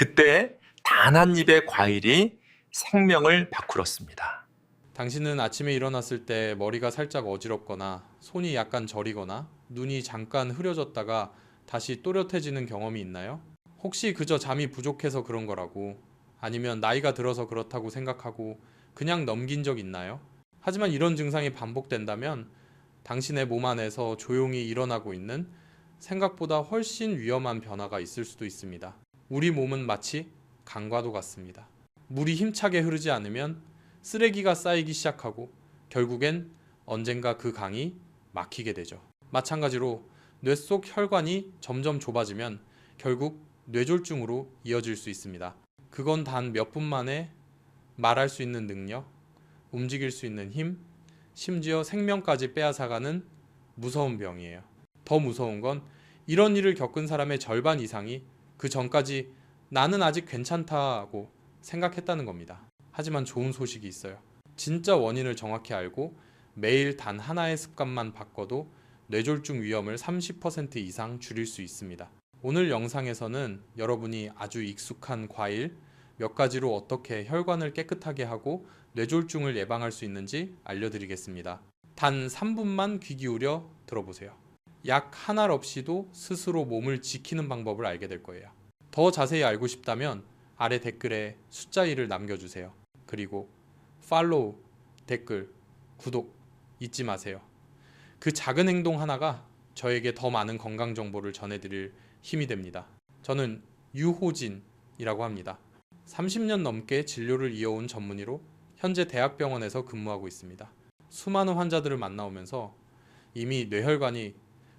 그때 단 한 입의 과일이 생명을 바꾸었습니다. 당신은 아침에 일어났을 때 머리가 살짝 어지럽거나 손이 약간 저리거나 눈이 잠깐 흐려졌다가 다시 또렷해지는 경험이 있나요? 혹시 그저 잠이 부족해서 그런 거라고, 아니면 나이가 들어서 그렇다고 생각하고 그냥 넘긴 적 있나요? 하지만 이런 증상이 반복된다면 당신의 몸 안에서 조용히 일어나고 있는 생각보다 훨씬 위험한 변화가 있을 수도 있습니다. 우리 몸은 마치 강과도 같습니다. 물이 힘차게 흐르지 않으면 쓰레기가 쌓이기 시작하고 결국엔 언젠가 그 강이 막히게 되죠. 마찬가지로 뇌 속 혈관이 점점 좁아지면 결국 뇌졸중으로 이어질 수 있습니다. 그건 단 몇 분 만에 말할 수 있는 능력, 움직일 수 있는 힘, 심지어 생명까지 빼앗아가는 무서운 병이에요. 더 무서운 건 이런 일을 겪은 사람의 절반 이상이 그 전까지 나는 아직 괜찮다고 생각했다는 겁니다. 하지만 좋은 소식이 있어요. 진짜 원인을 정확히 알고 매일 단 하나의 습관만 바꿔도 뇌졸중 위험을 30% 이상 줄일 수 있습니다. 오늘 영상에서는 여러분이 아주 익숙한 과일 몇 가지로 어떻게 혈관을 깨끗하게 하고 뇌졸중을 예방할 수 있는지 알려드리겠습니다. 단 3분만 귀 기울여 들어보세요. 약 한 알 없이도 스스로 몸을 지키는 방법을 알게 될 거예요. 더 자세히 알고 싶다면 아래 댓글에 숫자 1을 남겨주세요. 그리고 팔로우, 댓글, 구독 잊지 마세요. 그 작은 행동 하나가 저에게 더 많은 건강 정보를 전해드릴 힘이 됩니다. 저는 유호진이라고 합니다. 30년 넘게 진료를 이어온 전문의로 현재 대학병원에서 근무하고 있습니다. 수많은 환자들을 만나오면서 이미 뇌혈관이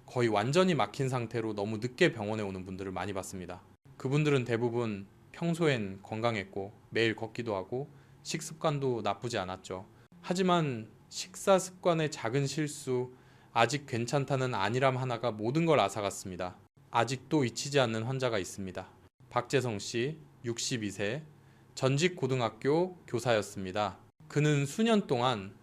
거의 완전히 막힌 상태로 너무 늦게 병원에 오는 분들을 많이 봤습니다. 그분들은 대부분 평소엔 건강했고 매일 걷기도 하고 식습관도 나쁘지 않았죠. 하지만 식사 습관의 작은 실수, 아직 괜찮다는 안일함 하나가 모든 걸 앗아갔습니다. 아직도 잊히지 않는 환자가 있습니다. 박재성 씨, 62세, 전직 고등학교 교사였습니다. 그는 수년 동안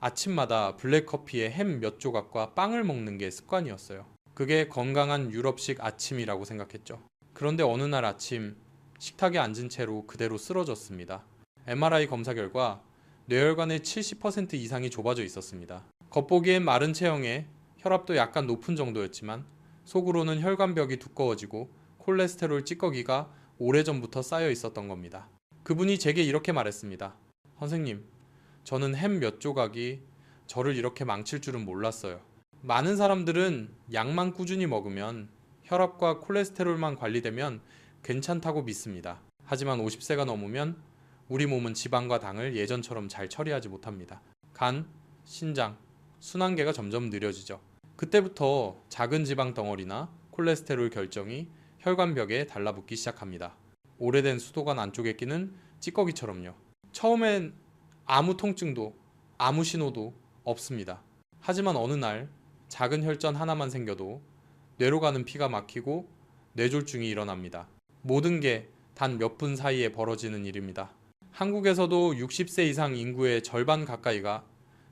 아침마다 블랙커피에 햄 몇 조각과 빵을 먹는 게 습관이었어요. 그게 건강한 유럽식 아침이라고 생각했죠. 그런데 어느 날 아침 식탁에 앉은 채로 그대로 쓰러졌습니다. MRI 검사 결과 뇌혈관의 70% 이상이 좁아져 있었습니다. 겉보기엔 마른 체형에 혈압도 약간 높은 정도였지만 속으로는 혈관벽이 두꺼워지고 콜레스테롤 찌꺼기가 오래전부터 쌓여 있었던 겁니다. 그분이 제게 이렇게 말했습니다. 선생님, 저는 햄 몇 조각이 저를 이렇게 망칠 줄은 몰랐어요. 많은 사람들은 약만 꾸준히 먹으면 혈압과 콜레스테롤만 관리되면 괜찮다고 믿습니다. 하지만 50세가 넘으면 우리 몸은 지방과 당을 예전처럼 잘 처리하지 못합니다. 간, 신장, 순환계가 점점 느려지죠. 그때부터 작은 지방 덩어리나 콜레스테롤 결정이 혈관벽에 달라붙기 시작합니다. 오래된 수도관 안쪽에 끼는 찌꺼기처럼요. 처음엔 아무 통증도 아무 신호도 없습니다. 하지만 어느 날 작은 혈전 하나만 생겨도 뇌로 가는 피가 막히고 뇌졸중이 일어납니다. 모든 게 단 몇 분 사이에 벌어지는 일입니다. 한국에서도 60세 이상 인구의 절반 가까이가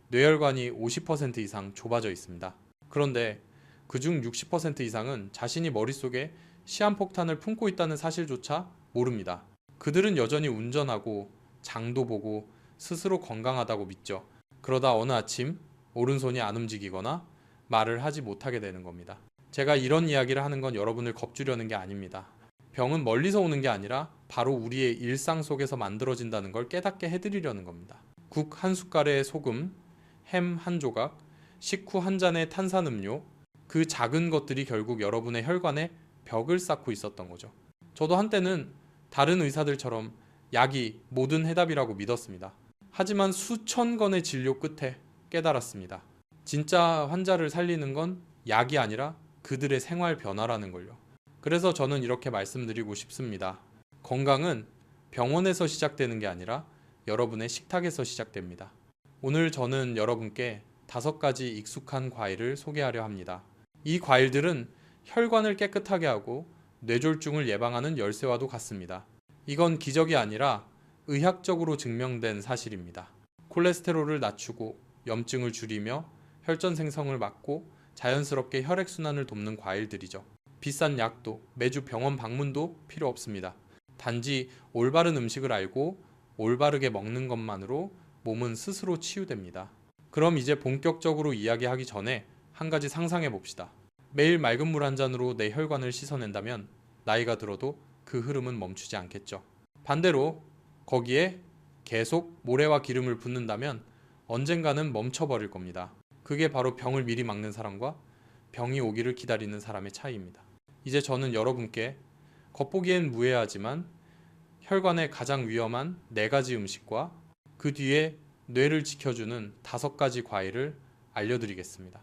뇌혈관이 50% 이상 좁아져 있습니다. 그런데 그중 60% 이상은 자신이 머릿속에 시한폭탄을 품고 있다는 사실조차 모릅니다. 그들은 여전히 운전하고 장도 보고 스스로 건강하다고 믿죠. 그러다 어느 아침 오른손이 안 움직이거나 말을 하지 못하게 되는 겁니다. 제가 이런 이야기를 하는 건 여러분을 겁주려는 게 아닙니다. 병은 멀리서 오는 게 아니라 바로 우리의 일상 속에서 만들어진다는 걸 깨닫게 해드리려는 겁니다. 국 한 숟갈의 소금, 햄 한 조각, 식후 한 잔의 탄산음료, 그 작은 것들이 결국 여러분의 혈관에 벽을 쌓고 있었던 거죠. 저도 한때는 다른 의사들처럼 약이 모든 해답이라고 믿었습니다. 하지만 수천 건의 진료 끝에 깨달았습니다. 진짜 환자를 살리는 건 약이 아니라 그들의 생활 변화라는 걸요. 그래서 저는 이렇게 말씀드리고 싶습니다. 건강은 병원에서 시작되는 게 아니라 여러분의 식탁에서 시작됩니다. 오늘 저는 여러분께 5가지 익숙한 과일을 소개하려 합니다. 이 과일들은 혈관을 깨끗하게 하고 뇌졸중을 예방하는 열쇠와도 같습니다. 이건 기적이 아니라 의학적으로 증명된 사실입니다. 콜레스테롤을 낮추고 염증을 줄이며 혈전 생성을 막고 자연스럽게 혈액순환을 돕는 과일들이죠. 비싼 약도 매주 병원 방문도 필요 없습니다. 단지 올바른 음식을 알고 올바르게 먹는 것만으로 몸은 스스로 치유됩니다. 그럼 이제 본격적으로 이야기하기 전에 한 가지 상상해 봅시다. 매일 맑은 물 한 잔으로 내 혈관을 씻어낸다면 나이가 들어도 그 흐름은 멈추지 않겠죠. 반대로 거기에 계속 모래와 기름을 붓는다면 언젠가는 멈춰버릴 겁니다. 그게 바로 병을 미리 막는 사람과 병이 오기를 기다리는 사람의 차이입니다. 이제 저는 여러분께 겉보기엔 무해하지만 혈관에 가장 위험한 4가지 음식과 그 뒤에 뇌를 지켜주는 5가지 과일을 알려드리겠습니다.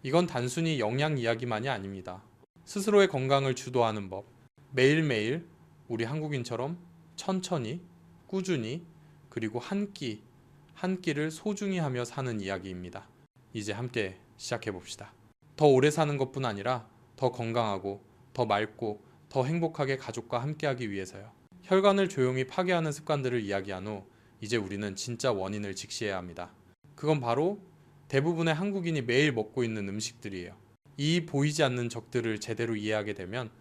이건 단순히 영양 이야기만이 아닙니다. 스스로의 건강을 주도하는 법, 매일매일 우리 한국인처럼 천천히, 꾸준히, 그리고 한 끼, 한 끼를 소중히 하며 사는 이야기입니다. 이제 함께 시작해 봅시다. 더 오래 사는 것뿐 아니라 더 건강하고, 더 맑고, 더 행복하게 가족과 함께하기 위해서요. 혈관을 조용히 파괴하는 습관들을 이야기한 후 이제 우리는 진짜 원인을 직시해야 합니다. 그건 바로 대부분의 한국인이 매일 먹고 있는 음식들이에요. 이 보이지 않는 적들을 제대로 이해하게 되면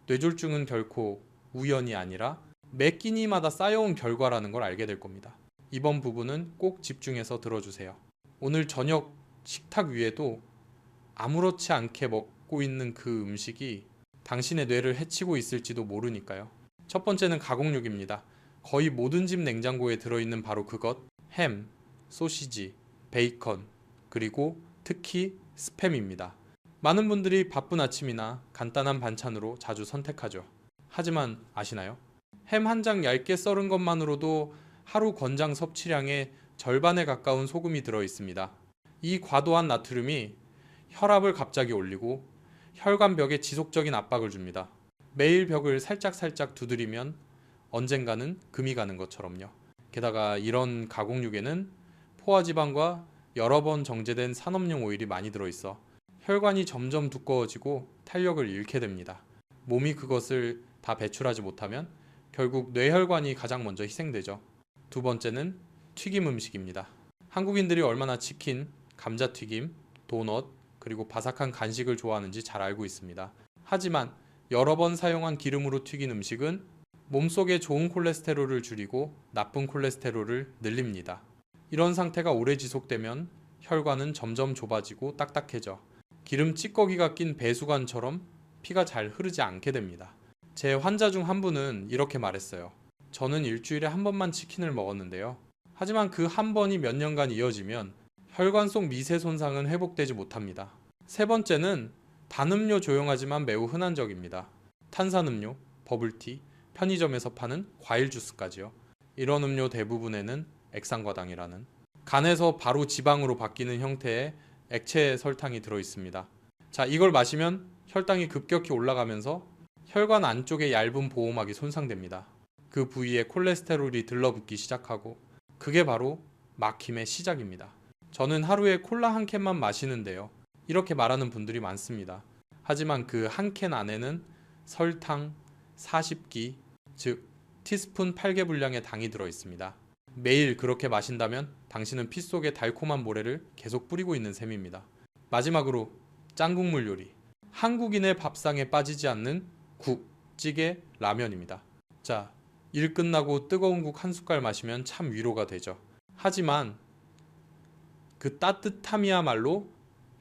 뇌졸중은 결코 우연이 아니라 매 끼니마다 쌓여온 결과라는 걸 알게 될 겁니다. 이번 부분은 꼭 집중해서 들어주세요. 오늘 저녁 식탁 위에도 아무렇지 않게 먹고 있는 그 음식이 당신의 뇌를 해치고 있을지도 모르니까요. 첫 번째는 가공육입니다. 거의 모든 집 냉장고에 들어있는 바로 그것, 햄, 소시지, 베이컨, 그리고 특히 스팸입니다. 많은 분들이 바쁜 아침이나 간단한 반찬으로 자주 선택하죠. 하지만 아시나요? 햄 한 장 얇게 썰은 것만으로도 하루 권장 섭취량의 절반에 가까운 소금이 들어 있습니다. 이 과도한 나트륨이 혈압을 갑자기 올리고 혈관벽에 지속적인 압박을 줍니다. 매일 벽을 살짝살짝 두드리면 언젠가는 금이 가는 것처럼요. 게다가 이런 가공육에는 포화지방과 여러 번 정제된 산업용 오일이 많이 들어있어 혈관이 점점 두꺼워지고 탄력을 잃게 됩니다. 몸이 그것을 다 배출하지 못하면 결국 뇌혈관이 가장 먼저 희생되죠. 두 번째는 튀김 음식입니다. 한국인들이 얼마나 치킨, 감자튀김, 도넛, 그리고 바삭한 간식을 좋아하는지 잘 알고 있습니다. 하지만 여러 번 사용한 기름으로 튀긴 음식은 몸속에 좋은 콜레스테롤을 줄이고 나쁜 콜레스테롤을 늘립니다. 이런 상태가 오래 지속되면 혈관은 점점 좁아지고 딱딱해져 기름 찌꺼기가 낀 배수관처럼 피가 잘 흐르지 않게 됩니다. 제 환자 중 한 분은 이렇게 말했어요. 저는 일주일에 한 번만 치킨을 먹었는데요. 하지만 그 한 번이 몇 년간 이어지면 혈관 속 미세 손상은 회복되지 못합니다. 세 번째는 단음료 조용하지만 매우 흔한 적입니다. 탄산음료, 버블티, 편의점에서 파는 과일 주스까지요. 이런 음료 대부분에는 액상과당이라는 간에서 바로 지방으로 바뀌는 형태의 액체 설탕이 들어 있습니다. 자, 이걸 마시면 혈당이 급격히 올라가면서 혈관 안쪽의 얇은 보호막이 손상됩니다. 그 부위에 콜레스테롤이 들러붙기 시작하고 그게 바로 막힘의 시작입니다. 저는 하루에 콜라 한 캔만 마시는데요. 이렇게 말하는 분들이 많습니다. 하지만 그 한 캔 안에는 설탕 40기, 즉 티스푼 8개 분량의 당이 들어 있습니다. 매일 그렇게 마신다면 당신은 피 속에 달콤한 모래를 계속 뿌리고 있는 셈입니다. 마지막으로 짱국물 요리. 한국인의 밥상에 빠지지 않는 국, 찌개, 라면입니다. 자, 일 끝나고 뜨거운 국 한 숟갈 마시면 참 위로가 되죠. 하지만 그 따뜻함이야말로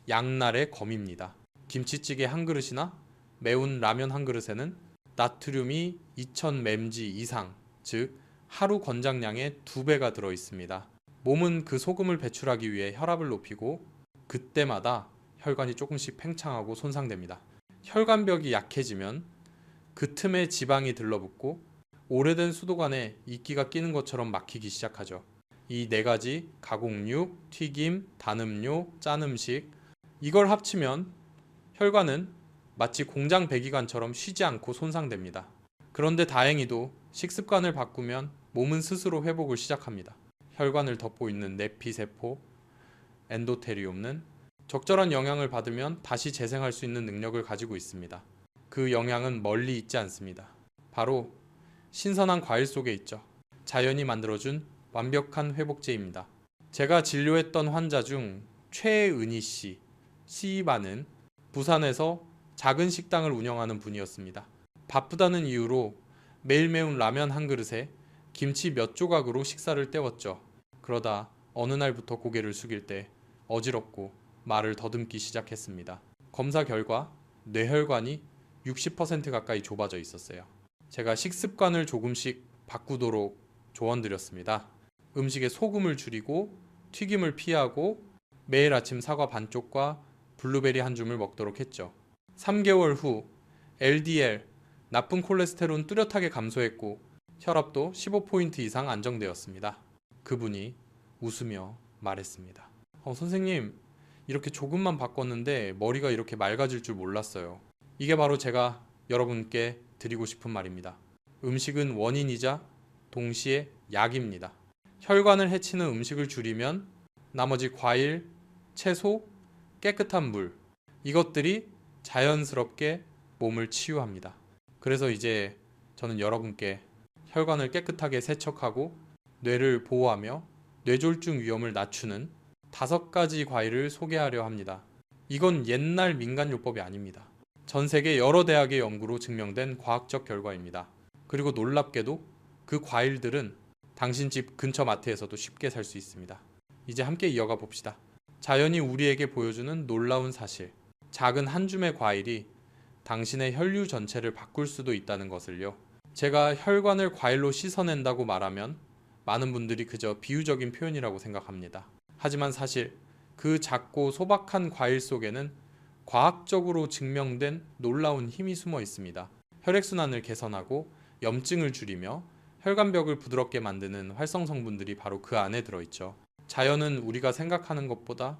양날의 검입니다. 김치찌개 한 그릇이나 매운 라면 한 그릇에는 나트륨이 2000맴지 이상, 즉 하루 권장량의 2배가 들어 있습니다. 몸은 그 소금을 배출하기 위해 혈압을 높이고 그때마다 혈관이 조금씩 팽창하고 손상됩니다. 혈관벽이 약해지면 그 틈에 지방이 들러붙고 오래된 수도관에 이끼가 끼는 것처럼 막히기 시작하죠. 이 4가지 가공육, 튀김, 단음료, 짠 음식 이걸 합치면 혈관은 마치 공장 배기관처럼 쉬지 않고 손상됩니다. 그런데 다행히도 식습관을 바꾸면 몸은 스스로 회복을 시작합니다. 혈관을 덮고 있는 내피세포, 엔도테리움은 적절한 영양을 받으면 다시 재생할 수 있는 능력을 가지고 있습니다. 그 영양은 멀리 있지 않습니다. 바로 신선한 과일 속에 있죠. 자연이 만들어준 완벽한 회복제입니다. 제가 진료했던 환자 중 최은희 씨, 시이바는 부산에서 작은 식당을 운영하는 분이었습니다. 바쁘다는 이유로 매일 매운 라면 한 그릇에 김치 몇 조각으로 식사를 때웠죠. 그러다 어느 날부터 고개를 숙일 때 어지럽고 말을 더듬기 시작했습니다. 검사 결과 뇌혈관이 60% 가까이 좁아져 있었어요. 제가 식습관을 조금씩 바꾸도록 조언드렸습니다. 음식에 소금을 줄이고 튀김을 피하고 매일 아침 사과 반쪽과 블루베리 한 줌을 먹도록 했죠. 3개월 후 LDL, 나쁜 콜레스테롤은 뚜렷하게 감소했고 혈압도 15포인트 이상 안정되었습니다. 그분이 웃으며 말했습니다. 선생님, 이렇게 조금만 바꿨는데 머리가 이렇게 맑아질 줄 몰랐어요. 이게 바로 제가 여러분께 드리고 싶은 말입니다. 음식은 원인이자 동시에 약입니다. 혈관을 해치는 음식을 줄이면 나머지 과일, 채소, 깨끗한 물, 이것들이 자연스럽게 몸을 치유합니다. 그래서 이제 저는 여러분께 혈관을 깨끗하게 세척하고 뇌를 보호하며 뇌졸중 위험을 낮추는 5가지 과일을 소개하려 합니다. 이건 옛날 민간요법이 아닙니다. 전 세계 여러 대학의 연구로 증명된 과학적 결과입니다. 그리고 놀랍게도 그 과일들은 당신 집 근처 마트에서도 쉽게 살 수 있습니다. 이제 함께 이어가 봅시다. 자연이 우리에게 보여주는 놀라운 사실. 작은 한 줌의 과일이 당신의 혈류 전체를 바꿀 수도 있다는 것을요. 제가 혈관을 과일로 씻어낸다고 말하면 많은 분들이 그저 비유적인 표현이라고 생각합니다. 하지만 사실 그 작고 소박한 과일 속에는 과학적으로 증명된 놀라운 힘이 숨어 있습니다. 혈액순환을 개선하고 염증을 줄이며 혈관벽을 부드럽게 만드는 활성 성분들이 바로 그 안에 들어있죠. 자연은 우리가 생각하는 것보다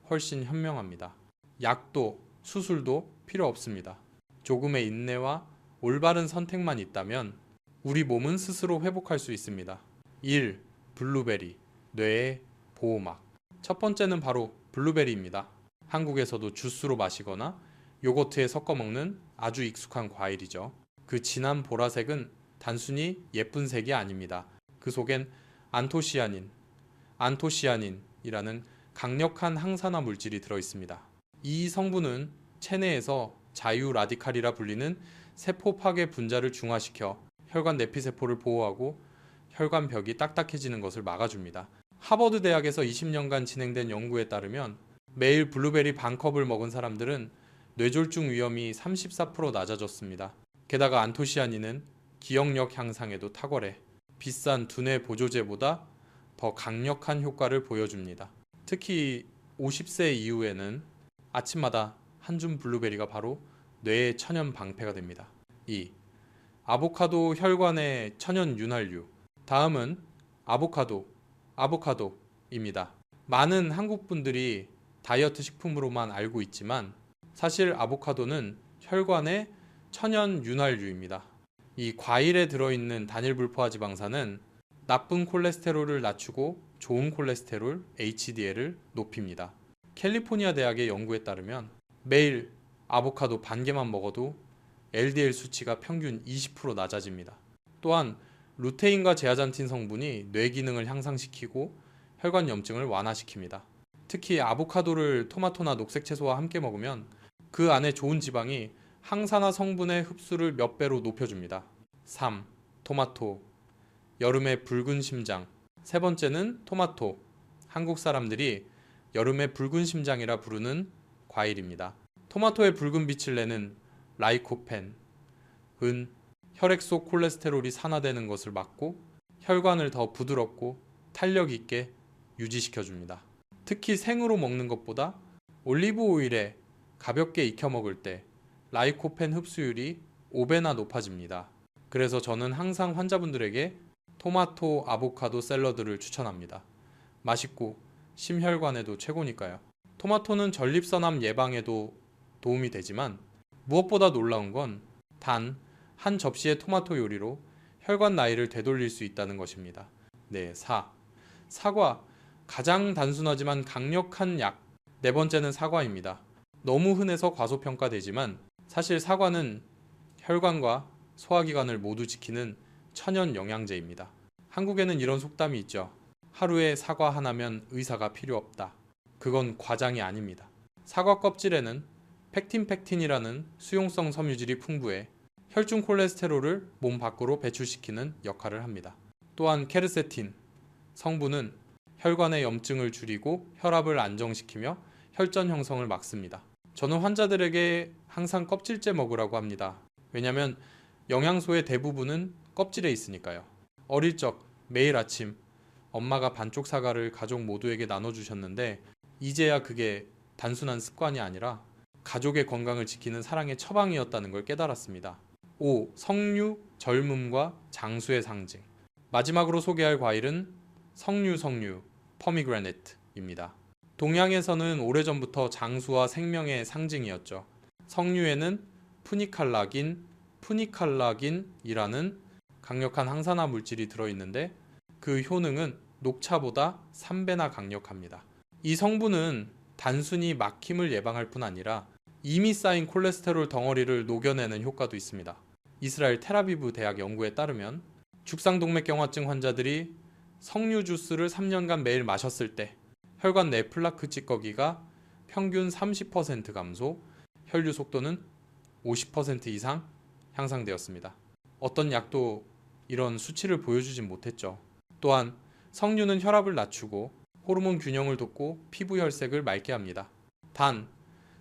훨씬 현명합니다. 약도 수술도 필요 없습니다. 조금의 인내와 올바른 선택만 있다면 우리 몸은 스스로 회복할 수 있습니다. 1. 블루베리, 뇌의 보호막. 첫 번째는 바로 블루베리입니다. 한국에서도 주스로 마시거나 요거트에 섞어 먹는 아주 익숙한 과일이죠. 그 진한 보라색은 단순히 예쁜 색이 아닙니다. 그 속엔 안토시아닌이라는 강력한 항산화 물질이 들어 있습니다. 이 성분은 체내에서 자유 라디칼이라 불리는 세포 파괴 분자를 중화시켜 혈관 내피세포를 보호하고 혈관 벽이 딱딱해지는 것을 막아줍니다. 하버드 대학에서 20년간 진행된 연구에 따르면 매일 블루베리 반컵을 먹은 사람들은 뇌졸중 위험이 34% 낮아졌습니다. 게다가 안토시아닌은 기억력 향상에도 탁월해 비싼 두뇌 보조제보다 더 강력한 효과를 보여줍니다. 특히 50세 이후에는 아침마다 한 줌 블루베리가 바로 뇌의 천연 방패가 됩니다. 2. 아보카도 혈관의 천연 윤활유. 다음은 아보카도입니다. 많은 한국 분들이 다이어트 식품으로만 알고 있지만 사실 아보카도는 혈관의 천연 윤활유입니다. 이 과일에 들어있는 단일불포화 지방산은 나쁜 콜레스테롤을 낮추고 좋은 콜레스테롤 HDL을 높입니다. 캘리포니아 대학의 연구에 따르면 매일 아보카도 반 개만 먹어도 LDL 수치가 평균 20% 낮아집니다. 또한 루테인과 제아잔틴 성분이 뇌 기능을 향상시키고 혈관 염증을 완화시킵니다. 특히 아보카도를 토마토나 녹색 채소와 함께 먹으면 그 안에 좋은 지방이 항산화 성분의 흡수를 몇 배로 높여줍니다. 3. 토마토. 여름의 붉은 심장. 세 번째는 토마토. 한국 사람들이 여름의 붉은 심장이라 부르는 과일입니다. 토마토의 붉은 빛을 내는 라이코펜은 혈액 속 콜레스테롤이 산화되는 것을 막고 혈관을 더 부드럽고 탄력 있게 유지시켜줍니다. 특히 생으로 먹는 것보다 올리브 오일에 가볍게 익혀 먹을 때 라이코펜 흡수율이 5배나 높아집니다. 그래서 저는 항상 환자분들에게 토마토 아보카도 샐러드를 추천합니다. 맛있고 심혈관에도 최고니까요. 토마토는 전립선암 예방에도 도움이 되지만 무엇보다 놀라운 건 단 한 접시의 토마토 요리로 혈관 나이를 되돌릴 수 있다는 것입니다. 4. 사과. 가장 단순하지만 강력한 약. 네 번째는 사과입니다. 너무 흔해서 과소평가되지만 사실 사과는 혈관과 소화기관을 모두 지키는 천연 영양제입니다. 한국에는 이런 속담이 있죠. 하루에 사과 하나면 의사가 필요 없다. 그건 과장이 아닙니다. 사과 껍질에는 펙틴이라는 수용성 섬유질이 풍부해 혈중 콜레스테롤을 몸 밖으로 배출시키는 역할을 합니다. 또한 케르세틴 성분은 혈관의 염증을 줄이고 혈압을 안정시키며 혈전 형성을 막습니다. 저는 환자들에게 항상 껍질째 먹으라고 합니다. 왜냐면 영양소의 대부분은 껍질에 있으니까요. 어릴 적 매일 아침 엄마가 반쪽 사과를 가족 모두에게 나눠주셨는데 이제야 그게 단순한 습관이 아니라 가족의 건강을 지키는 사랑의 처방이었다는 걸 깨달았습니다. 5. 석류, 젊음과 장수의 상징. 마지막으로 소개할 과일은 석류, 퍼미그라네트입니다. 동양에서는 오래전부터 장수와 생명의 상징이었죠. 석류에는 푸니칼라긴이라는 강력한 항산화 물질이 들어있는데 그 효능은 녹차보다 3배나 강력합니다. 이 성분은 단순히 막힘을 예방할 뿐 아니라 이미 쌓인 콜레스테롤 덩어리를 녹여내는 효과도 있습니다. 이스라엘 텔아비브 대학 연구에 따르면 죽상동맥경화증 환자들이 석류 주스를 3년간 매일 마셨을 때 혈관 내 플라크 찌꺼기가 평균 30% 감소, 혈류 속도는 50% 이상 향상되었습니다. 어떤 약도 이런 수치를 보여주진 못했죠. 또한 석류는 혈압을 낮추고 호르몬 균형을 돕고 피부 혈색을 맑게 합니다. 단,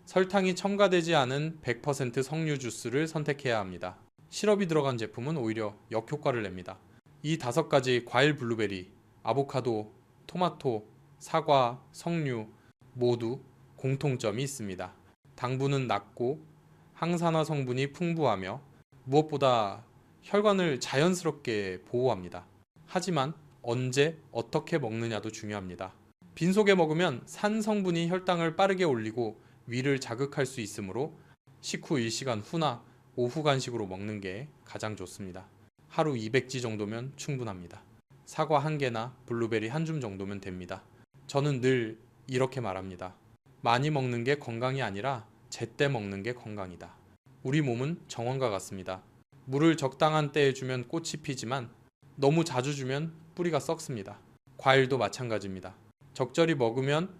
설탕이 첨가되지 않은 100% 석류 주스를 선택해야 합니다. 시럽이 들어간 제품은 오히려 역효과를 냅니다. 이 5가지 과일 블루베리, 아보카도, 토마토, 사과, 석류 모두 공통점이 있습니다. 당분은 낮고 항산화 성분이 풍부하며 무엇보다 혈관을 자연스럽게 보호합니다. 하지만 언제 어떻게 먹느냐도 중요합니다. 빈속에 먹으면 산 성분이 혈당을 빠르게 올리고 위를 자극할 수 있으므로 식후 1시간 후나 오후 간식으로 먹는 게 가장 좋습니다. 하루 200지 정도면 충분합니다. 사과 1개나 블루베리 1줌 정도면 됩니다. 저는 늘 이렇게 말합니다. 많이 먹는 게 건강이 아니라 제때 먹는 게 건강이다. 우리 몸은 정원과 같습니다. 물을 적당한 때에 주면 꽃이 피지만 너무 자주 주면 뿌리가 썩습니다. 과일도 마찬가지입니다. 적절히 먹으면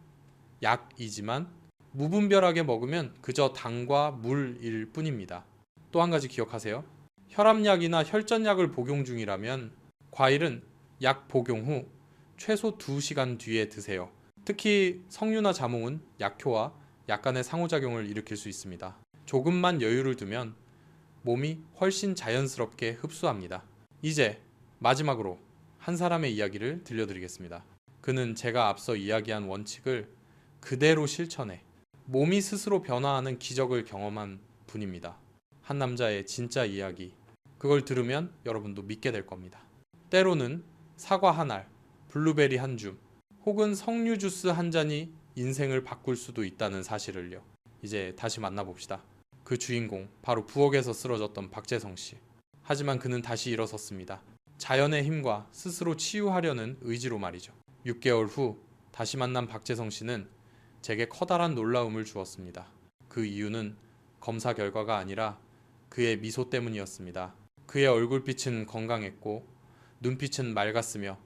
약이지만 무분별하게 먹으면 그저 당과 물일 뿐입니다. 또 한 가지 기억하세요. 혈압약이나 혈전약을 복용 중이라면 과일은 약 복용 후 최소 2시간 뒤에 드세요. 특히 석류나 자몽은 약효와 약간의 상호작용을 일으킬 수 있습니다. 조금만 여유를 두면 몸이 훨씬 자연스럽게 흡수합니다. 이제 마지막으로 한 사람의 이야기를 들려드리겠습니다. 그는 제가 앞서 이야기한 원칙을 그대로 실천해 몸이 스스로 변화하는 기적을 경험한 분입니다. 한 남자의 진짜 이야기. 그걸 들으면 여러분도 믿게 될 겁니다. 때로는 사과 한 알, 블루베리 한 줌, 혹은 석류 주스 한 잔이 인생을 바꿀 수도 있다는 사실을요. 이제 다시 만나봅시다. 그 주인공, 바로 부엌에서 쓰러졌던 박재성 씨. 하지만 그는 다시 일어섰습니다. 자연의 힘과 스스로 치유하려는 의지로 말이죠. 6개월 후 다시 만난 박재성 씨는 제게 커다란 놀라움을 주었습니다. 그 이유는 검사 결과가 아니라 그의 미소 때문이었습니다. 그의 얼굴빛은 건강했고 눈빛은 맑았으며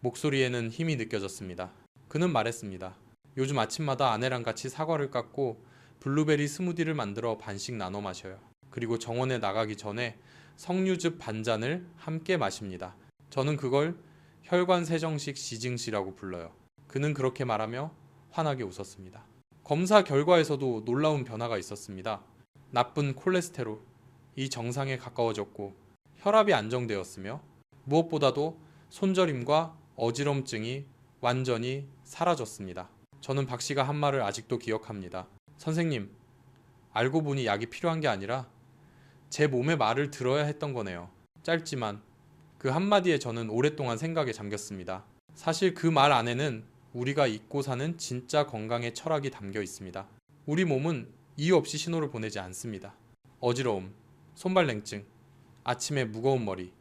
목소리에는 힘이 느껴졌습니다. 그는 말했습니다. 요즘 아침마다 아내랑 같이 사과를 깎고 블루베리 스무디를 만들어 반씩 나눠 마셔요. 그리고 정원에 나가기 전에 석류즙 반잔을 함께 마십니다. 저는 그걸 혈관 세정식 시징시라고 불러요. 그는 그렇게 말하며 환하게 웃었습니다. 검사 결과에서도 놀라운 변화가 있었습니다. 나쁜 콜레스테롤이 정상에 가까워졌고 혈압이 안정되었으며 무엇보다도 손저림과 어지럼증이 완전히 사라졌습니다. 저는 박 씨가 한 말을 아직도 기억합니다. 선생님, 알고 보니 약이 필요한 게 아니라 제 몸의 말을 들어야 했던 거네요. 짧지만 그 한마디에 저는 오랫동안 생각에 잠겼습니다. 사실 그 말 안에는 우리가 잊고 사는 진짜 건강의 철학이 담겨 있습니다. 우리 몸은 이유 없이 신호를 보내지 않습니다. 어지러움, 손발냉증, 아침에 무거운 머리.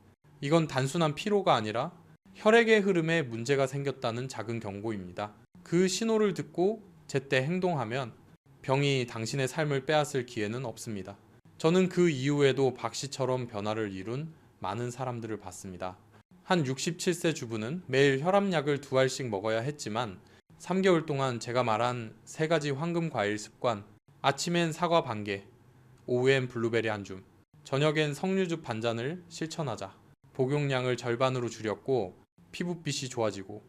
이건 단순한 피로가 아니라 혈액의 흐름에 문제가 생겼다는 작은 경고입니다. 그 신호를 듣고 제때 행동하면 병이 당신의 삶을 빼앗을 기회는 없습니다. 저는 그 이후에도 박 씨처럼 변화를 이룬 많은 사람들을 봤습니다. 한 67세 주부는 매일 혈압약을 2알씩 먹어야 했지만 3개월 동안 제가 말한 3가지 황금 과일 습관, 아침엔 사과 반개, 오후엔 블루베리 한 줌, 저녁엔 석류즙 반잔을 실천하자. 복용량을 절반으로 줄였고 피부빛이 좋아지고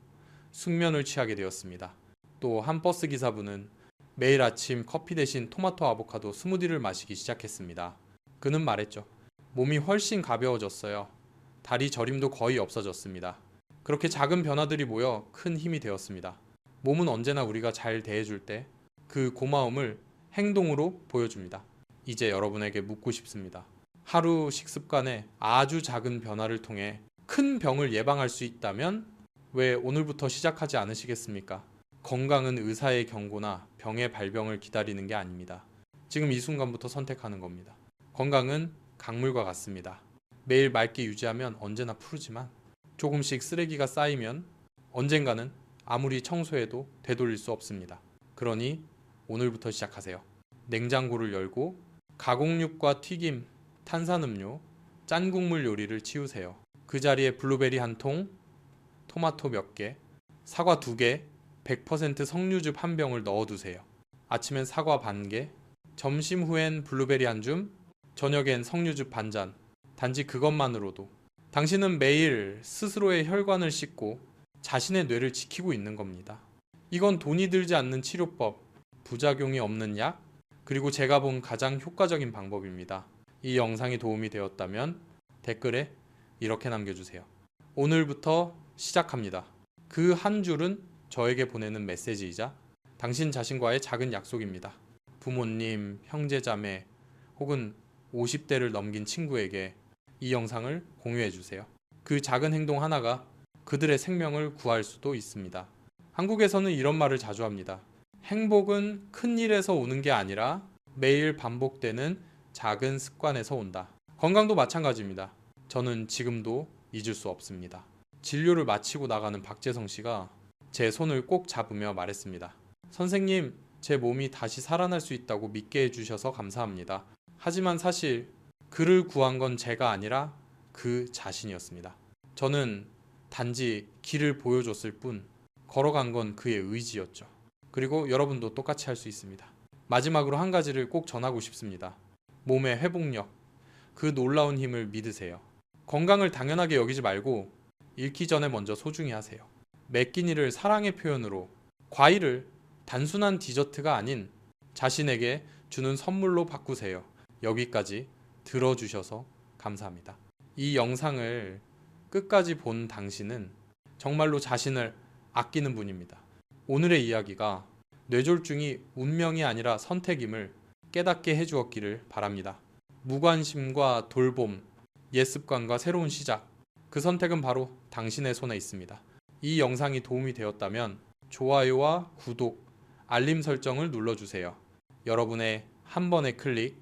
숙면을 취하게 되었습니다. 또 한 버스 기사분은 매일 아침 커피 대신 토마토 아보카도 스무디를 마시기 시작했습니다. 그는 말했죠. 몸이 훨씬 가벼워졌어요. 다리 저림도 거의 없어졌습니다. 그렇게 작은 변화들이 모여 큰 힘이 되었습니다. 몸은 언제나 우리가 잘 대해줄 때 그 고마움을 행동으로 보여줍니다. 이제 여러분에게 묻고 싶습니다. 하루 식습관에 아주 작은 변화를 통해 큰 병을 예방할 수 있다면 왜 오늘부터 시작하지 않으시겠습니까? 건강은 의사의 경고나 병의 발병을 기다리는 게 아닙니다. 지금 이 순간부터 선택하는 겁니다. 건강은 강물과 같습니다. 매일 맑게 유지하면 언제나 푸르지만 조금씩 쓰레기가 쌓이면 언젠가는 아무리 청소해도 되돌릴 수 없습니다. 그러니 오늘부터 시작하세요. 냉장고를 열고 가공육과 튀김, 탄산음료, 짠 국물 요리를 치우세요. 그 자리에 블루베리 한 통, 토마토 몇 개, 사과 2개, 100% 석류즙 한 병을 넣어두세요. 아침엔 사과 반 개, 점심 후엔 블루베리 한 줌, 저녁엔 석류즙 반잔. 단지 그것만으로도 당신은 매일 스스로의 혈관을 씻고 자신의 뇌를 지키고 있는 겁니다. 이건 돈이 들지 않는 치료법, 부작용이 없는 약, 그리고 제가 본 가장 효과적인 방법입니다. 이 영상이 도움이 되었다면 댓글에 이렇게 남겨주세요. 오늘부터 시작합니다. 그 한 줄은 저에게 보내는 메시지이자 당신 자신과의 작은 약속입니다. 부모님, 형제자매 혹은 50대를 넘긴 친구에게 이 영상을 공유해주세요. 그 작은 행동 하나가 그들의 생명을 구할 수도 있습니다. 한국에서는 이런 말을 자주 합니다. 행복은 큰 일에서 오는 게 아니라 매일 반복되는 작은 습관에서 온다. 건강도 마찬가지입니다. 저는 지금도 잊을 수 없습니다. 진료를 마치고 나가는 박재성 씨가 제 손을 꼭 잡으며 말했습니다. 선생님, 제 몸이 다시 살아날 수 있다고 믿게 해주셔서 감사합니다. 하지만 사실 그를 구한 건 제가 아니라 그 자신이었습니다. 저는 단지 길을 보여줬을 뿐 걸어간 건 그의 의지였죠. 그리고 여러분도 똑같이 할 수 있습니다. 마지막으로 한 가지를 꼭 전하고 싶습니다. 몸의 회복력, 그 놀라운 힘을 믿으세요. 건강을 당연하게 여기지 말고 잃기 전에 먼저 소중히 하세요. 매 끼니를 사랑의 표현으로, 과일을 단순한 디저트가 아닌 자신에게 주는 선물로 바꾸세요. 여기까지 들어주셔서 감사합니다. 이 영상을 끝까지 본 당신은 정말로 자신을 아끼는 분입니다. 오늘의 이야기가 뇌졸중이 운명이 아니라 선택임을 깨닫게 해주었기를 바랍니다. 무관심과 돌봄, 옛습관과 새로운 시작, 그 선택은 바로 당신의 손에 있습니다. 이 영상이 도움이 되었다면 좋아요와 구독, 알림 설정을 눌러주세요. 여러분의 한 번의 클릭,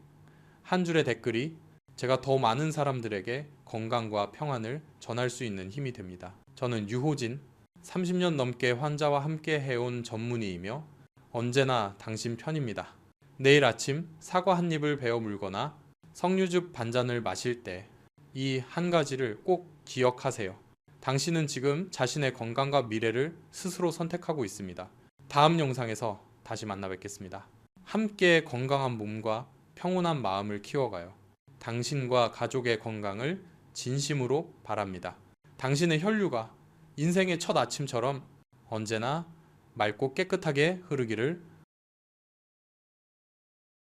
한 줄의 댓글이 제가 더 많은 사람들에게 건강과 평안을 전할 수 있는 힘이 됩니다. 저는 유호진, 30년 넘게 환자와 함께 해온 전문의이며 언제나 당신 편입니다. 내일 아침 사과 한 입을 베어 물거나 석류즙 반잔을 마실 때 이 한 가지를 꼭 기억하세요. 당신은 지금 자신의 건강과 미래를 스스로 선택하고 있습니다. 다음 영상에서 다시 만나 뵙겠습니다. 함께 건강한 몸과 평온한 마음을 키워가요. 당신과 가족의 건강을 진심으로 바랍니다. 당신의 혈류가 인생의 첫 아침처럼 언제나 맑고 깨끗하게 흐르기를